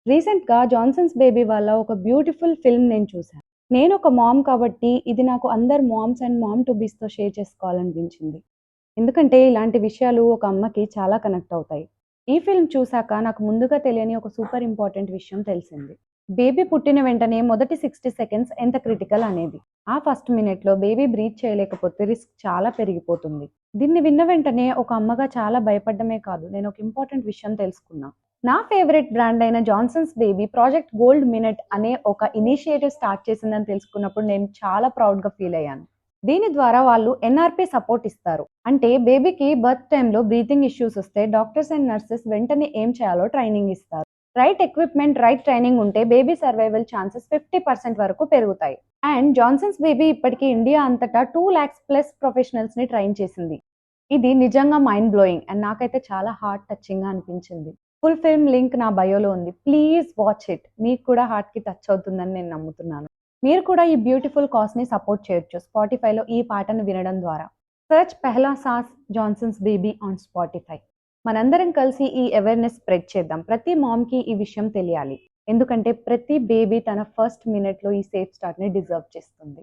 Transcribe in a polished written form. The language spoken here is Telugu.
రీసెంట్‌గా 'జాన్సన్స్ బేబీ' వాళ్ళ ఒక బ్యూటిఫుల్ ఫిల్మ్ నేను చూసాను. నేనొక మామ్ కాబట్టి ఇది నాకు అందరు మామ్స్ అండ్ మామ్ టు బీస్‌తో షేర్ చేసుకోవాలనిపించింది. ఎందుకంటే ఇలాంటి విషయాలు ఒక అమ్మకి చాలా కనెక్ట్ అవుతాయి. ఈ ఫిల్మ్ చూసాక నాకు ముందుగా తెలియని ఒక సూపర్ ఇంపార్టెంట్ విషయం తెలిసింది. బేబీ పుట్టిన వెంటనే మొదటి 60 సెకండ్స్ ఎంత క్రిటికల్ అనేది. ఆ ఫస్ట్ మినిట్‌లో బేబీ బ్రీత్ చేయలేకపోతే రిస్క్ చాలా పెరిగిపోతుంది. దీన్ని విన్న వెంటనే ఒక అమ్మగా చాలా భయపడ్డమే కాదు, నేను ఒక ఇంపార్టెంట్ విషయం తెలుసుకున్నా. నా ఫేవరెట్ బ్రాండ్ అయిన Johnson's baby project gold minute అనే ఒక ఇనిషియేటివ్ స్టార్ట్ చేసిందని తెలుసుకున్నప్పుడు నేను చాలా ప్రౌడ్‌గా ఫీల్ అయ్యాను. దీని ద్వారా వాళ్ళు ఎన్ఆర్‌పీ సపోర్ట్ ఇస్తారు. అంటే బేబీకి బర్త్ టైమ్‌లో బ్రీతింగ్ ఇష్యూస్ వస్తే డాక్టర్స్ అండ్ నర్సెస్ వెంటనే ఏం చేయాలో ట్రైనింగ్ ఇస్తారు. రైట్ ఎక్విప్‌మెంట్, రైట్ ట్రైనింగ్ ఉంటే బేబీ సర్వైవల్ ఛాన్సెస్ 50% వరకు పెరుగుతాయి. అండ్ జాన్సన్స్ బేబీ ఇప్పటికి ఇండియా అంతటా 2,00,000 ప్లస్ ప్రొఫెషనల్స్‌ని ట్రైన్ చేసింది. ఇది నిజంగా మైండ్ బ్లోయింగ్ అండ్ నాకైతే చాలా హార్ట్ టచింగ్‌గా అనిపించింది. ఫుల్ ఫిల్మ్ లింక్ నా బయోలో ఉంది. Please watch it. మీకు కూడా హార్ట్‌కి టచ్ అవుతుందని నేను నమ్ముతున్నాను. మీరు కూడా ఈ బ్యూటిఫుల్ కాజ్‌ని సపోర్ట్ చేయొచ్చు స్పాటిఫైలో ఈ పాటను వినడం ద్వారా. సెర్చ్ 'పెహ్లా సాస్ జాన్సన్స్ బేబీ' ఆన్ స్పాటిఫై. మనందరం కలిసి ఈ అవేర్‌నెస్ స్ప్రెడ్ చేద్దాం. ప్రతి మామ్‌కి ఈ విషయం తెలియాలి. ఎందుకంటే ప్రతి బేబీ తన ఫస్ట్ మినిట్‌లో ఈ సేఫ్ స్టార్ట్‌ని డిజర్వ్ చేస్తుంది.